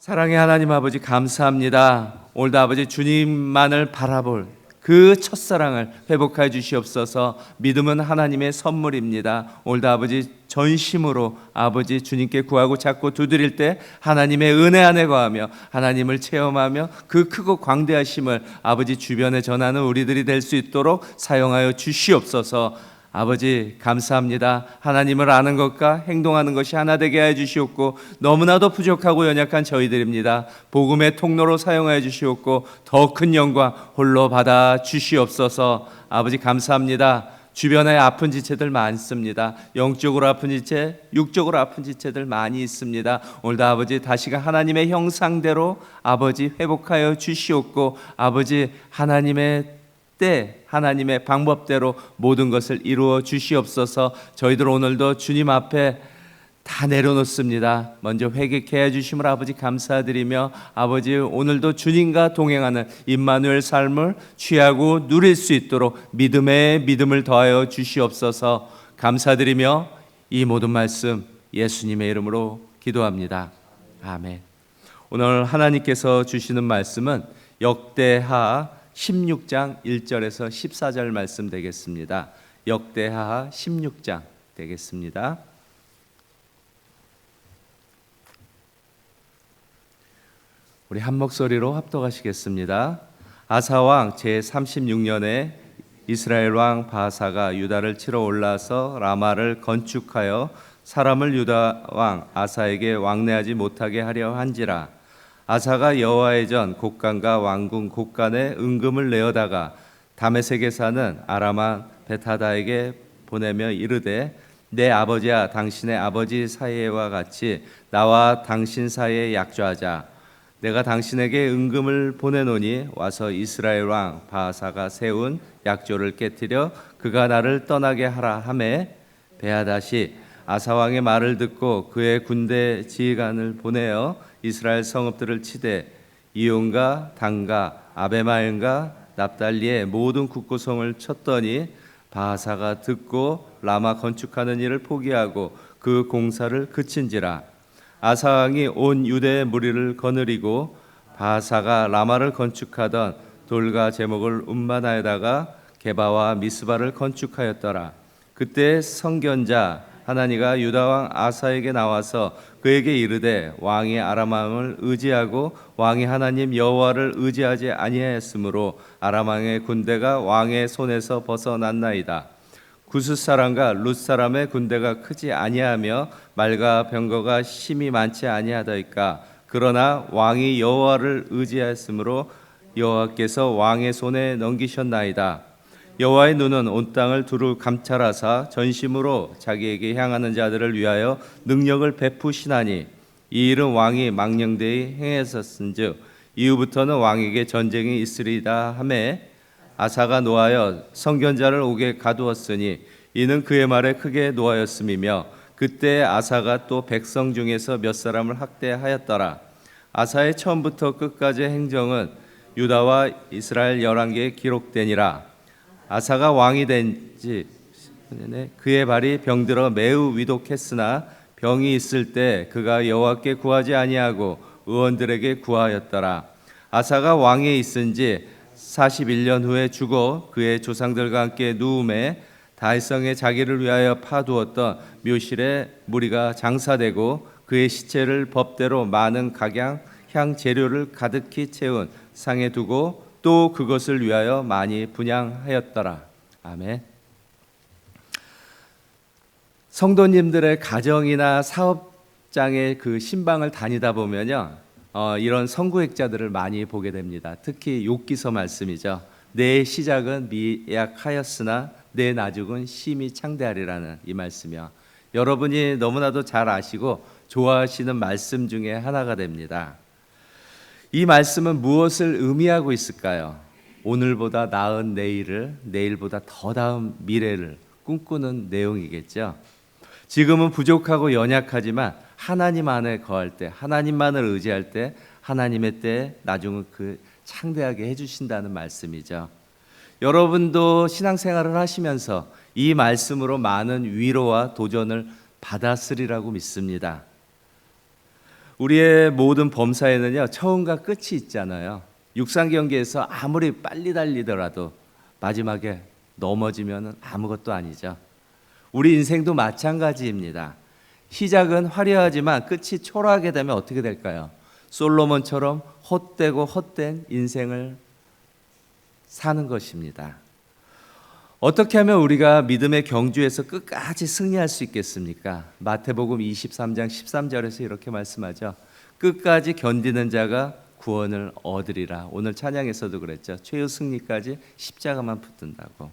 사랑의 하나님 아버지 감사합니다. 오늘도 아버지 주님만을 바라볼 그 첫사랑을 회복하여 주시옵소서. 믿음은 하나님의 선물입니다. 오늘도 아버지 전심으로 아버지 주님께 구하고 찾고 두드릴 때 하나님의 은혜 안에 거하며 하나님을 체험하며 그 크고 광대하심을 아버지 주변에 전하는 우리들이 될 수 있도록 사용하여 주시옵소서. 아버지 감사합니다. 하나님을 아는 것과 행동하는 것이 하나 되게 하여 주시옵고 너무나도 부족하고 연약한 저희들입니다. 복음의 통로로 사용하여 주시옵고 더 큰 영광 홀로 받아 주시옵소서. 아버지 감사합니다. 주변에 아픈 지체들 많습니다. 영적으로 아픈 지체, 육적으로 아픈 지체들 많이 있습니다. 오늘도 아버지 다시가 하나님의 형상대로 아버지 회복하여 주시옵고 아버지 하나님의 때 하나님의 방법대로 모든 것을 이루어 주시옵소서. 저희들 오늘도 주님 앞에 다 내려놓습니다. 먼저 회개케 해주심을 아버지 감사드리며 아버지 오늘도 주님과 동행하는 임마누엘 삶을 취하고 누릴 수 있도록 믿음에 믿음을 더하여 주시옵소서. 감사드리며 이 모든 말씀 예수님의 이름으로 기도합니다. 아멘. 오늘 하나님께서 주시는 말씀은 역대하 16장 1절에서 14절 말씀 되겠습니다. 역대하 16장 되겠습니다. 우리 한 목소리로 합독하시겠습니다. 아사왕 제36년에 이스라엘 왕 바사가 유다를 치러 올라서 라마를 건축하여 사람을 유다 왕 아사에게 왕래하지 못하게 하려 한지라. 아사가 여호와의 전 곡간과 왕궁 곡간에 은금을 내어다가 다메섹에 사는 아람왕 베타다에게 보내며 이르되 내 아버지와 당신의 아버지 사이와 같이 나와 당신 사이에 약조하자. 내가 당신에게 은금을 보내노니 와서 이스라엘 왕 바사가 세운 약조를 깨뜨려 그가 나를 떠나게 하라 하매 베하닷이 아사왕의 말을 듣고 그의 군대 지휘관을 보내어 이스라엘 성읍들을 치되 이온과 단과 아베마임과 납달리의 모든 국구성을 쳤더니 바하사가 듣고 라마 건축하는 일을 포기하고 그 공사를 그친지라. 아사왕이 온 유대의 무리를 거느리고 바하사가 라마를 건축하던 돌과 제목을 운반하여다가 게바와 미스바를 건축하였더라. 그때 선견자 하나니가 유다 왕 아사에게 나와서 그에게 이르되 왕이 아람 왕을 의지하고 왕이 하나님 여호와를 의지하지 아니하였으므로 아람 왕의 군대가 왕의 손에서 벗어났나이다. 구스 사람과 룻 사람의 군대가 크지 아니하며 말과 병거가 심히 많지 아니하다이까. 그러나 왕이 여호와를 의지하였으므로 여호와께서 왕의 손에 넘기셨나이다. 여호와의 눈은 온 땅을 두루 감찰하사 전심으로 자기에게 향하는 자들을 위하여 능력을 베푸시나니 이 일은 왕이 망령되이 행했었은즉 이후부터는 왕에게 전쟁이 있으리다 하매 아사가 노하여 선견자를 옥에 가두었으니 이는 그의 말에 크게 노하였음이며 그때 아사가 또 백성 중에서 몇 사람을 학대하였더라. 아사의 처음부터 끝까지의 행정은 유다와 이스라엘 11개에 기록되니라. 아사가 왕이 된지 그의 발이 병들어 매우 위독했으나 병이 있을 때 그가 여호와께 구하지 아니하고 의원들에게 구하였더라. 아사가 왕에 있은지 41년 후에 죽어 그의 조상들과 함께 누움에 다윗성에 자기를 위하여 파두었던 묘실에 무리가 장사되고 그의 시체를 법대로 많은 각양 향 재료를 가득히 채운 상에 두고 또 그것을 위하여 많이 분향하였더라. 아멘. 성도님들의 가정이나 사업장의 그 신방을 다니다 보면요, 이런 선구획자들을 많이 보게 됩니다. 특히 욥기서 말씀이죠. 내 시작은 미약하였으나 내 나중은 심히 창대하리라는 이 말씀이요. 여러분이 너무나도 잘 아시고 좋아하시는 말씀 중에 하나가 됩니다. 이 말씀은 무엇을 의미하고 있을까요? 오늘보다 나은 내일을, 내일보다 더 나은 미래를 꿈꾸는 내용이겠죠. 지금은 부족하고 연약하지만 하나님 안에 거할 때, 하나님만을 의지할 때, 하나님의 때 나중은 그 창대하게 해주신다는 말씀이죠. 여러분도 신앙생활을 하시면서 이 말씀으로 많은 위로와 도전을 받았으리라고 믿습니다. 우리의 모든 범사에는요, 처음과 끝이 있잖아요. 육상 경기에서 아무리 빨리 달리더라도 마지막에 넘어지면 아무것도 아니죠. 우리 인생도 마찬가지입니다. 시작은 화려하지만 끝이 초라하게 되면 어떻게 될까요? 솔로몬처럼 헛되고 헛된 인생을 사는 것입니다. 어떻게 하면 우리가 믿음의 경주에서 끝까지 승리할 수 있겠습니까? 마태복음 23장 13절에서 이렇게 말씀하죠. 끝까지 견디는 자가 구원을 얻으리라. 오늘 찬양에서도 그랬죠. 최후 승리까지 십자가만 붙든다고.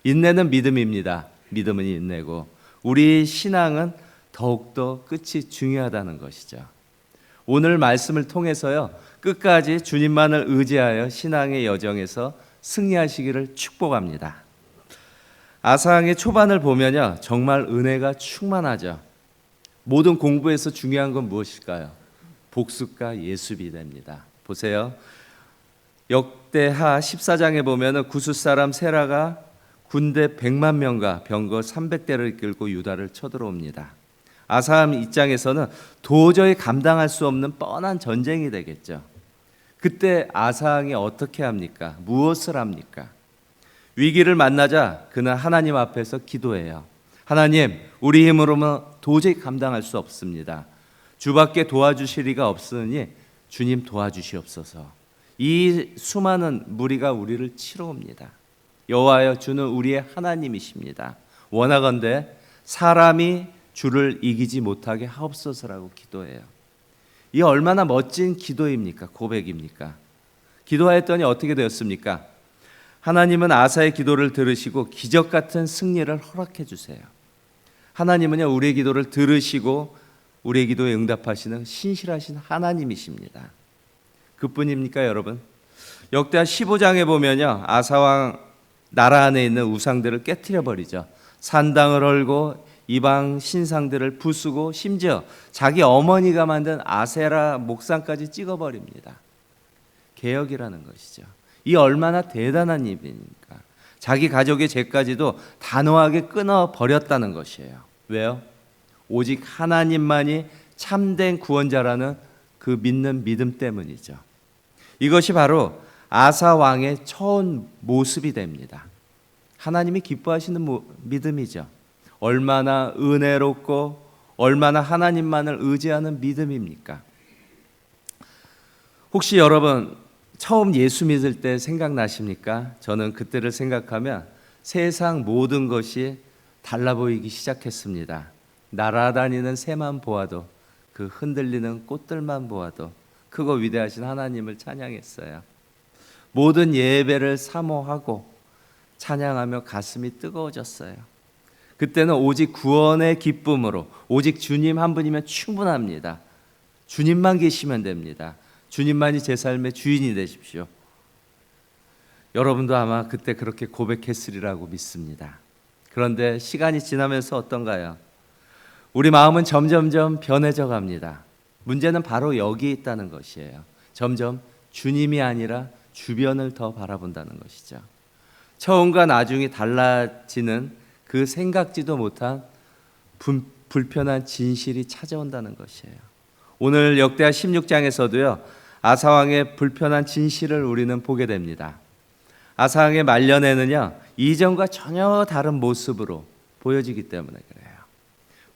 인내는 믿음입니다. 믿음은 인내고, 우리 신앙은 더욱더 끝이 중요하다는 것이죠. 오늘 말씀을 통해서요, 끝까지 주님만을 의지하여 신앙의 여정에서 승리하시기를 축복합니다. 아사왕의 초반을 보면요, 정말 은혜가 충만하죠. 모든 공부에서 중요한 건 무엇일까요? 복습과 예습이 됩니다. 보세요. 역대하 14장에 보면 구스 사람 세라가 군대 100만 명과 병거 300대를 이끌고 유다를 쳐들어옵니다. 아사왕 입장에서는 도저히 감당할 수 없는 뻔한 전쟁이 되겠죠. 그때 아사왕이 어떻게 합니까? 무엇을 합니까? 위기를 만나자 그는 하나님 앞에서 기도해요. 하나님, 우리 힘으로는 도저히 감당할 수 없습니다. 주밖에 도와주실 이가 없으니 주님 도와주시옵소서. 이 수많은 무리가 우리를 치러 옵니다. 여호와여, 주는 우리의 하나님이십니다. 원하건대 사람이 주를 이기지 못하게 하옵소서라고 기도해요. 이 얼마나 멋진 기도입니까? 고백입니까? 기도하였더니 어떻게 되었습니까? 하나님은 아사의 기도를 들으시고 기적 같은 승리를 허락해 주세요. 하나님은요, 우리의 기도를 들으시고 우리의 기도에 응답하시는 신실하신 하나님이십니다. 그뿐입니까, 여러분? 역대하 15장에 보면요, 아사왕 나라 안에 있는 우상들을 깨트려 버리죠. 산당을 헐고 이방 신상들을 부수고 심지어 자기 어머니가 만든 아세라 목상까지 찍어버립니다. 개혁이라는 것이죠. 이 얼마나 대단한 일입니까? 자기 가족의 죄까지도 단호하게 끊어버렸다는 것이에요. 왜요? 오직 하나님만이 참된 구원자라는 그 믿는 믿음 때문이죠. 이것이 바로 아사 왕의 처음 모습이 됩니다. 하나님이 기뻐하시는 믿음이죠. 얼마나 은혜롭고 얼마나 하나님만을 의지하는 믿음입니까? 혹시 여러분 처음 예수 믿을 때 생각나십니까? 저는 그때를 생각하면 세상 모든 것이 달라 보이기 시작했습니다. 날아다니는 새만 보아도, 그 흔들리는 꽃들만 보아도 크고 위대하신 하나님을 찬양했어요. 모든 예배를 사모하고 찬양하며 가슴이 뜨거워졌어요. 그때는 오직 구원의 기쁨으로 오직 주님 한 분이면 충분합니다. 주님만 계시면 됩니다. 주님만이 제 삶의 주인이 되십시오. 여러분도 아마 그때 그렇게 고백했으리라고 믿습니다. 그런데 시간이 지나면서 어떤가요? 우리 마음은 점점점 변해져 갑니다. 문제는 바로 여기에 있다는 것이에요. 점점 주님이 아니라 주변을 더 바라본다는 것이죠. 처음과 나중이 달라지는 그 생각지도 못한 불편한 진실이 찾아온다는 것이에요. 오늘 역대하 16장에서도요, 아사왕의 불편한 진실을 우리는 보게 됩니다. 아사왕의 말년에는요, 이전과 전혀 다른 모습으로 보여지기 때문에 그래요.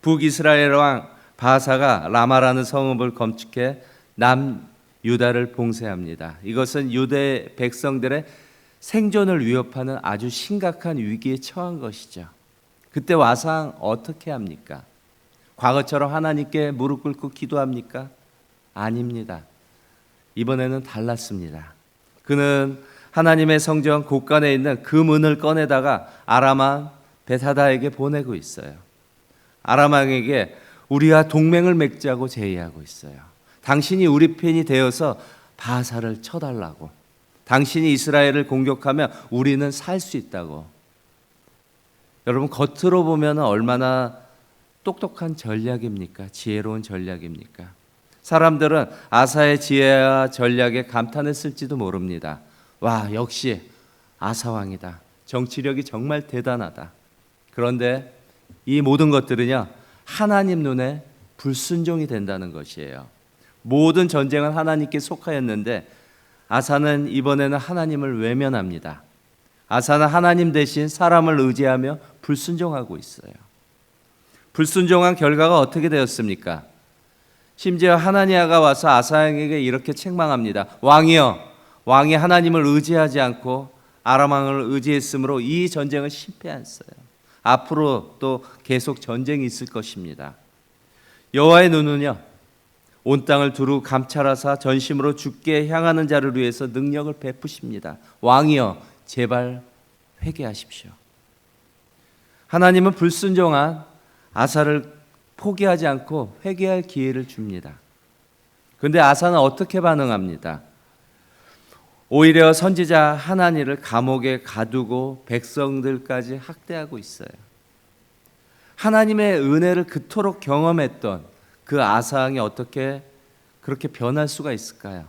북이스라엘 왕 바사가 라마라는 성읍을 건축해 남유다를 봉쇄합니다. 이것은 유대 백성들의 생존을 위협하는 아주 심각한 위기에 처한 것이죠. 그때 아사왕 어떻게 합니까? 과거처럼 하나님께 무릎 꿇고 기도합니까? 아닙니다. 이번에는 달랐습니다. 그는 하나님의 성전 곳간에 있는 금은을 꺼내다가 아람 왕 베사다에게 보내고 있어요. 아람 왕에게 우리와 동맹을 맺자고 제의하고 있어요. 당신이 우리 편이 되어서 바사를 쳐달라고. 당신이 이스라엘을 공격하면 우리는 살 수 있다고. 여러분, 겉으로 보면 얼마나 똑똑한 전략입니까? 지혜로운 전략입니까? 사람들은 아사의 지혜와 전략에 감탄했을지도 모릅니다. 와, 역시 아사왕이다. 정치력이 정말 대단하다. 그런데 이 모든 것들은요, 하나님 눈에 불순종이 된다는 것이에요. 모든 전쟁은 하나님께 속하였는데 아사는 이번에는 하나님을 외면합니다. 아사는 하나님 대신 사람을 의지하며 불순종하고 있어요. 불순종한 결과가 어떻게 되었습니까? 심지어 하나니아가 와서 아사에게 이렇게 책망합니다. 왕이여, 왕이 하나님을 의지하지 않고 아람 왕을 의지했으므로 이 전쟁은 실패했어요. 앞으로 또 계속 전쟁이 있을 것입니다. 여호와의 눈은요, 온 땅을 두루 감찰하사 전심으로 주께 향하는 자를 위해서 능력을 베푸십니다. 왕이여, 제발 회개하십시오. 하나님은 불순종한 아사를 포기하지 않고 회개할 기회를 줍니다. 그런데 아사는 어떻게 반응합니다? 오히려 선지자 하나니를 감옥에 가두고 백성들까지 학대하고 있어요. 하나님의 은혜를 그토록 경험했던 그 아사왕이 어떻게 그렇게 변할 수가 있을까요?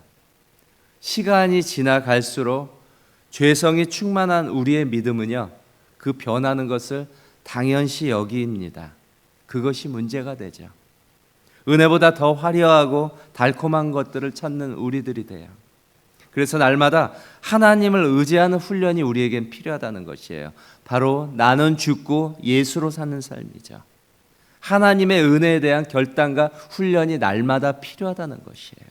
시간이 지나갈수록 죄성이 충만한 우리의 믿음은요, 그 변하는 것을 당연시 여깁니다. 그것이 문제가 되죠. 은혜보다 더 화려하고 달콤한 것들을 찾는 우리들이 돼요. 그래서 날마다 하나님을 의지하는 훈련이 우리에겐 필요하다는 것이에요. 바로 나는 죽고 예수로 사는 삶이죠. 하나님의 은혜에 대한 결단과 훈련이 날마다 필요하다는 것이에요.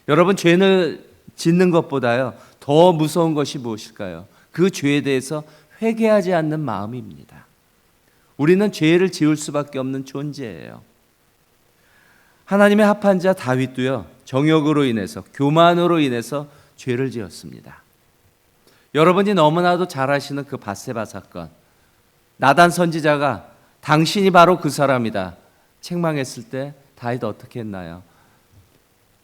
여러분, 죄를 짓는 것보다요 더 무서운 것이 무엇일까요? 그 죄에 대해서 회개하지 않는 마음입니다. 우리는 죄를 지을 수밖에 없는 존재예요. 하나님의 합한 자 다윗도요, 정욕으로 인해서, 교만으로 인해서 죄를 지었습니다. 여러분이 너무나도 잘 아시는 그 밧세바 사건, 나단 선지자가 당신이 바로 그 사람이다 책망했을 때 다윗 어떻게 했나요?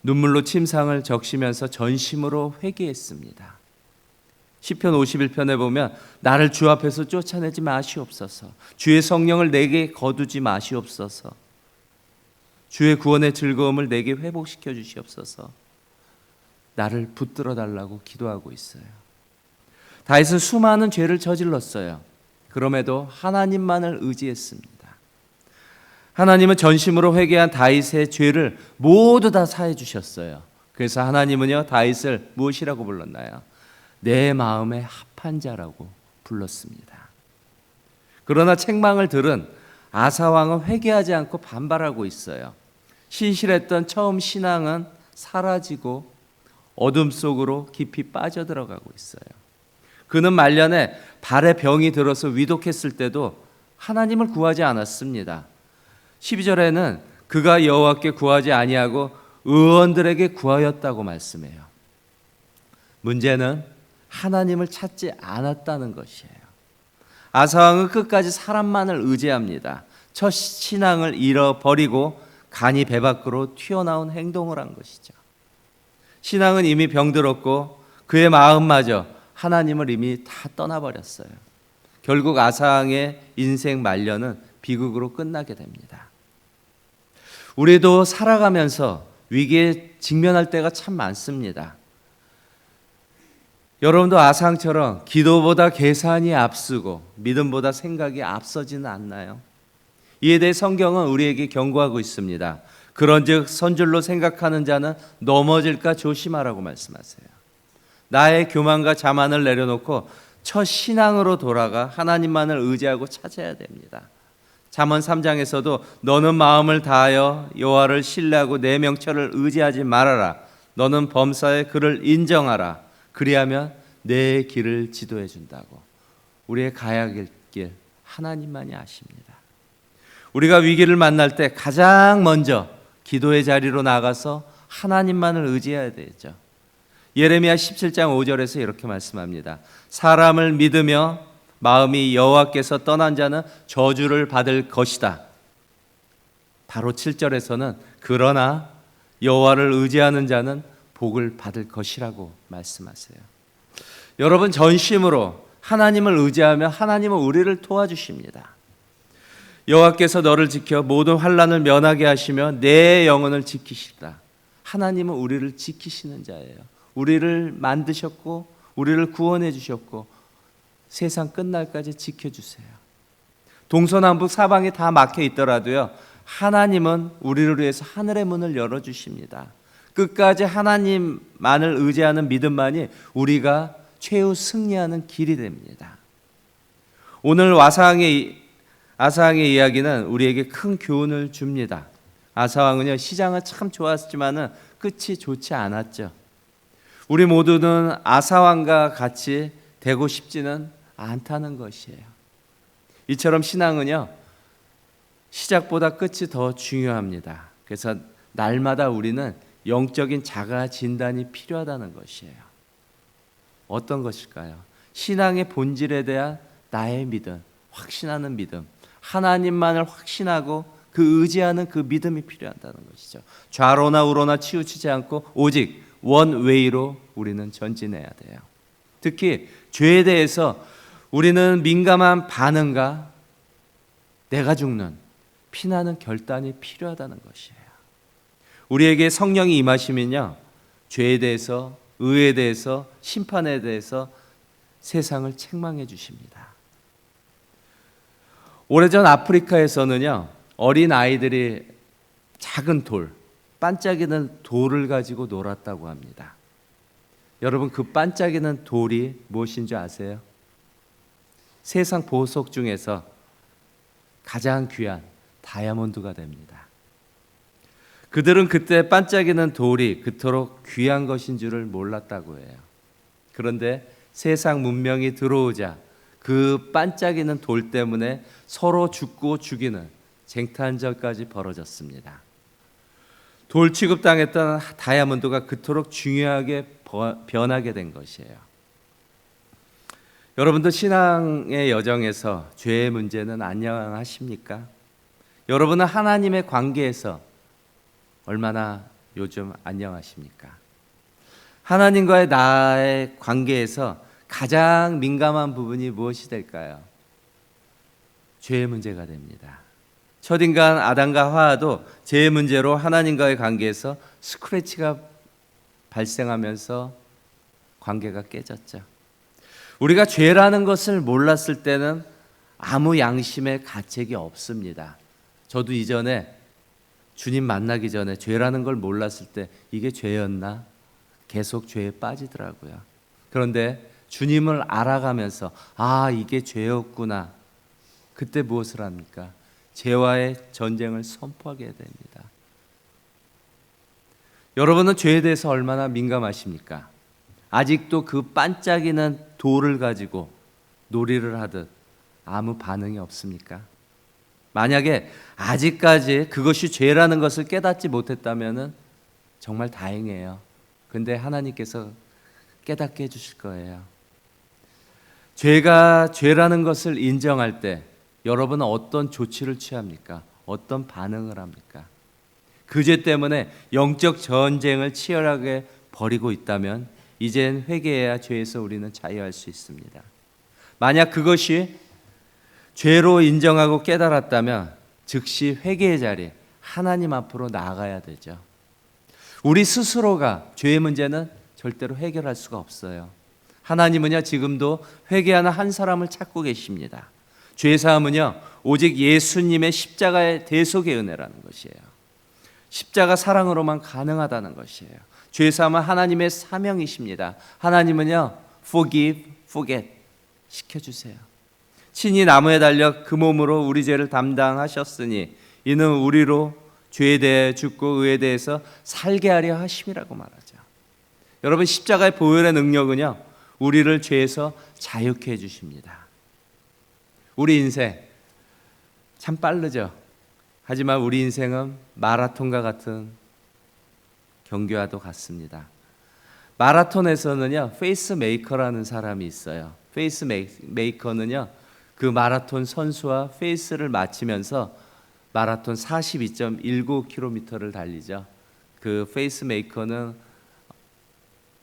눈물로 침상을 적시면서 전심으로 회개했습니다. 시편 51편에 보면 나를 주 앞에서 쫓아내지 마시옵소서, 주의 성령을 내게 거두지 마시옵소서, 주의 구원의 즐거움을 내게 회복시켜 주시옵소서, 나를 붙들어 달라고 기도하고 있어요. 다윗은 수많은 죄를 저질렀어요. 그럼에도 하나님만을 의지했습니다. 하나님은 전심으로 회개한 다윗의 죄를 모두 다 사해 주셨어요. 그래서 하나님은요, 다윗을 무엇이라고 불렀나요? 내 마음에 합한 자라고 불렀습니다. 그러나 책망을 들은 아사 왕은 회개하지 않고 반발하고 있어요. 신실했던 처음 신앙은 사라지고 어둠 속으로 깊이 빠져들어가고 있어요. 그는 말년에 발에 병이 들어서 위독했을 때도 하나님을 구하지 않았습니다. 12절에는 그가 여호와께 구하지 아니하고 의원들에게 구하였다고 말씀해요. 문제는 하나님을 찾지 않았다는 것이에요. 아사왕은 끝까지 사람만을 의지합니다. 첫 신앙을 잃어버리고 간이 배 밖으로 튀어나온 행동을 한 것이죠. 신앙은 이미 병들었고 그의 마음마저 하나님을 이미 다 떠나버렸어요. 결국 아사왕의 인생 말년은 비극으로 끝나게 됩니다. 우리도 살아가면서 위기에 직면할 때가 참 많습니다. 여러분도 아사왕처럼 기도보다 계산이 앞서고 믿음보다 생각이 앞서지는 않나요? 이에 대해 성경은 우리에게 경고하고 있습니다. 그런즉 선줄로 생각하는 자는 넘어질까 조심하라고 말씀하세요. 나의 교만과 자만을 내려놓고 첫 신앙으로 돌아가 하나님만을 의지하고 찾아야 됩니다. 잠언 3장에서도 너는 마음을 다하여 여호와를 신뢰하고 내 명철을 의지하지 말아라. 너는 범사에 그를 인정하라. 그리하면 내 길을 지도해 준다고. 우리의 가야 할 길 하나님만이 아십니다. 우리가 위기를 만날 때 가장 먼저 기도의 자리로 나가서 하나님만을 의지해야 되죠. 예레미야 17장 5절에서 이렇게 말씀합니다. 사람을 믿으며 마음이 여호와께서 떠난 자는 저주를 받을 것이다. 바로 7절에서는 그러나 여호와를 의지하는 자는 복을 받을 것이라고 말씀하세요. 여러분, 전심으로 하나님을 의지하며 하나님은 우리를 도와주십니다. 여호와께서 너를 지켜 모든 환난을 면하게 하시며 내 영혼을 지키시다. 하나님은 우리를 지키시는 자예요. 우리를 만드셨고 우리를 구원해 주셨고 세상 끝날까지 지켜주세요. 동서남북 사방이 다 막혀 있더라도요, 하나님은 우리를 위해서 하늘의 문을 열어주십니다. 끝까지 하나님만을 의지하는 믿음만이 우리가 최후 승리하는 길이 됩니다. 오늘 아사왕의 이야기는 우리에게 큰 교훈을 줍니다. 아사왕은요, 시장은 참 좋았지만은 끝이 좋지 않았죠. 우리 모두는 아사왕과 같이 되고 싶지는 않다는 것이에요. 이처럼 신앙은요, 시작보다 끝이 더 중요합니다. 그래서 날마다 우리는 영적인 자가 진단이 필요하다는 것이에요. 어떤 것일까요? 신앙의 본질에 대한 나의 믿음, 확신하는 믿음, 하나님만을 확신하고 그 의지하는 그 믿음이 필요하다는 것이죠. 좌로나 우로나 치우치지 않고 오직 원웨이로 우리는 전진해야 돼요. 특히 죄에 대해서 우리는 민감한 반응과 내가 죽는 피나는 결단이 필요하다는 것이에요. 우리에게 성령이 임하시면요, 죄에 대해서, 의에 대해서, 심판에 대해서 세상을 책망해 주십니다. 오래전 아프리카에서는요, 어린 아이들이 작은 돌, 반짝이는 돌을 가지고 놀았다고 합니다. 여러분, 그 반짝이는 돌이 무엇인 줄 아세요? 세상 보석 중에서 가장 귀한 다이아몬드가 됩니다. 그들은 그때 반짝이는 돌이 그토록 귀한 것인 줄을 몰랐다고 해요. 그런데 세상 문명이 들어오자 그 반짝이는 돌 때문에 서로 죽고 죽이는 쟁탈전까지 벌어졌습니다. 돌 취급당했던 다이아몬드가 그토록 중요하게 변하게 된 것이에요. 여러분도 신앙의 여정에서 죄의 문제는 안녕하십니까? 여러분은 하나님의 관계에서 얼마나 요즘 안녕하십니까? 하나님과의 나의 관계에서 가장 민감한 부분이 무엇이 될까요? 죄의 문제가 됩니다. 첫인간 아담과 하와도 죄의 문제로 하나님과의 관계에서 스크래치가 발생하면서 관계가 깨졌죠. 우리가 죄라는 것을 몰랐을 때는 아무 양심의 가책이 없습니다. 저도 이전에 주님 만나기 전에 죄라는 걸 몰랐을 때 이게 죄였나? 계속 죄에 빠지더라고요. 그런데 주님을 알아가면서 이게 죄였구나. 그때 무엇을 합니까? 죄와의 전쟁을 선포하게 됩니다. 여러분은 죄에 대해서 얼마나 민감하십니까? 아직도 그 반짝이는 돌을 가지고 놀이를 하듯 아무 반응이 없습니까? 만약에 아직까지 그것이 죄라는 것을 깨닫지 못했다면 정말 다행이에요. 근데 하나님께서 깨닫게 해주실 거예요. 죄가 죄라는 것을 인정할 때 여러분은 어떤 조치를 취합니까? 어떤 반응을 합니까? 그 죄 때문에 영적 전쟁을 치열하게 벌이고 있다면 이젠 회개해야 죄에서 우리는 자유할 수 있습니다. 만약 그것이 죄로 인정하고 깨달았다면 즉시 회개의 자리에 하나님 앞으로 나아가야 되죠. 우리 스스로가 죄의 문제는 절대로 해결할 수가 없어요. 하나님은요, 지금도 회개하는 한 사람을 찾고 계십니다. 죄사함은요, 오직 예수님의 십자가의 대속의 은혜라는 것이에요. 십자가 사랑으로만 가능하다는 것이에요. 죄사함은 하나님의 사명이십니다. 하나님은요, forgive, forget 시켜주세요. 친히 나무에 달려 그 몸으로 우리 죄를 담당하셨으니 이는 우리로 죄에 대해 죽고 의에 대해서 살게 하려 하심이라고 말하죠. 여러분, 십자가의 보혈의 능력은요, 우리를 죄에서 자유케 해주십니다. 우리 인생 참 빠르죠. 하지만 우리 인생은 마라톤과 같은 경기와도 같습니다. 마라톤에서는요, 페이스메이커라는 사람이 있어요. 페이스메이커는요, 그 마라톤 선수와 페이스를 맞추면서 마라톤 42.19km를 달리죠. 그 페이스메이커는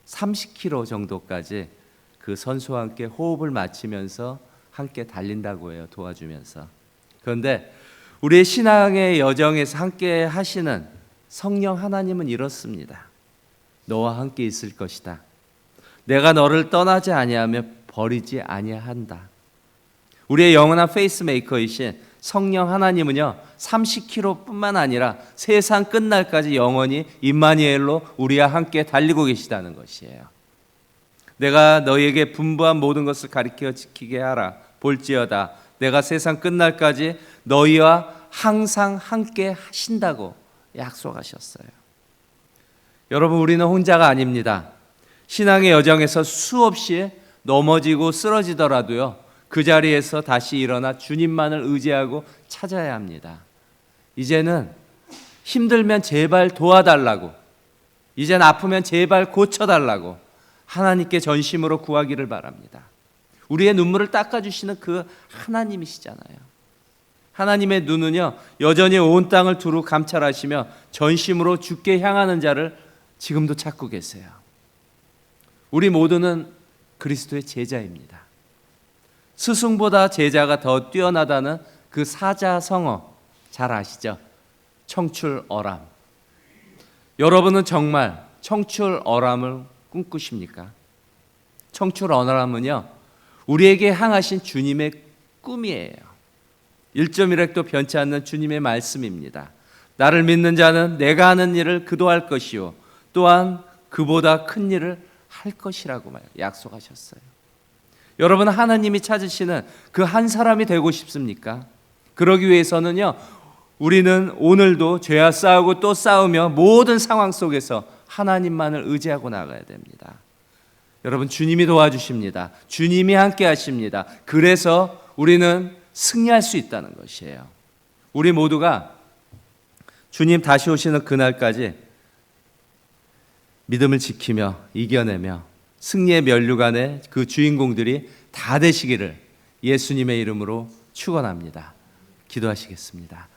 30km 정도까지 그 선수와 함께 호흡을 맞추면서 함께 달린다고 해요. 도와주면서. 그런데 우리의 신앙의 여정에서 함께 하시는 성령 하나님은 이렇습니다. 너와 함께 있을 것이다. 내가 너를 떠나지 아니하며 버리지 아니한다. 우리의 영원한 페이스메이커이신 성령 하나님은요, 30km뿐만 아니라 세상 끝날까지 영원히 임마누엘로 우리와 함께 달리고 계시다는 것이에요. 내가 너희에게 분부한 모든 것을 가리켜 지키게 하라. 볼지어다 내가 세상 끝날까지 너희와 항상 함께 하신다고 약속하셨어요. 여러분, 우리는 혼자가 아닙니다. 신앙의 여정에서 수없이 넘어지고 쓰러지더라도요, 그 자리에서 다시 일어나 주님만을 의지하고 찾아야 합니다. 이제는 힘들면 제발 도와달라고, 이젠 아프면 제발 고쳐달라고 하나님께 전심으로 구하기를 바랍니다. 우리의 눈물을 닦아주시는 그 하나님이시잖아요. 하나님의 눈은요, 여전히 온 땅을 두루 감찰하시며 전심으로 주께 향하는 자를 지금도 찾고 계세요. 우리 모두는 그리스도의 제자입니다. 스승보다 제자가 더 뛰어나다는 그 사자성어 잘 아시죠? 청출어람. 여러분은 정말 청출어람을 꿈꾸십니까? 청출어람은요, 우리에게 향하신 주님의 꿈이에요. 1.1획도 변치 않는 주님의 말씀입니다. 나를 믿는 자는 내가 하는 일을 그도 할 것이요 또한 그보다 큰 일을 할 것이라고 약속하셨어요. 여러분, 하나님이 찾으시는 그 한 사람이 되고 싶습니까? 그러기 위해서는요, 우리는 오늘도 죄와 싸우고 또 싸우며 모든 상황 속에서 하나님만을 의지하고 나가야 됩니다. 여러분, 주님이 도와주십니다. 주님이 함께 하십니다. 그래서 우리는 승리할 수 있다는 것이에요. 우리 모두가 주님 다시 오시는 그날까지 믿음을 지키며 이겨내며 승리의 면류관의 그 주인공들이 다 되시기를 예수님의 이름으로 축원합니다. 기도하시겠습니다.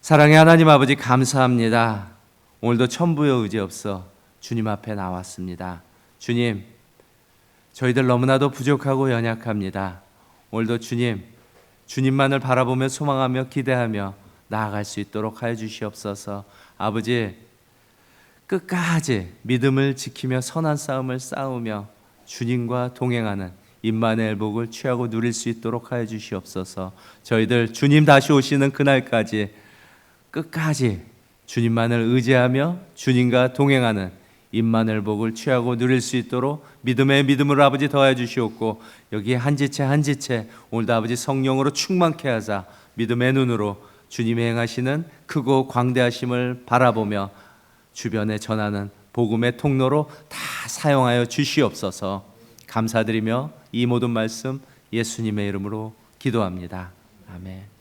사랑의 하나님 아버지, 감사합니다. 오늘도 천부의 의지 없어 주님 앞에 나왔습니다. 주님, 저희들 너무나도 부족하고 연약합니다. 오늘도 주님만을 바라보며 소망하며 기대하며 나아갈 수 있도록 하여 주시옵소서. 아버지, 끝까지 믿음을 지키며 선한 싸움을 싸우며 주님과 동행하는 임마누엘 복을 취하고 누릴 수 있도록 하여 주시옵소서. 저희들 주님 다시 오시는 그날까지 끝까지 주님만을 의지하며 주님과 동행하는 임마누엘 복을 취하고 누릴 수 있도록 믿음의 믿음을 아버지 더해 주시옵고, 여기에 한 지체 한 지체 오늘도 아버지 성령으로 충만케 하사 믿음의 눈으로 주님이 행하시는 크고 광대하심을 바라보며 주변에 전하는 복음의 통로로 다 사용하여 주시옵소서. 감사드리며 이 모든 말씀 예수님의 이름으로 기도합니다. 아멘.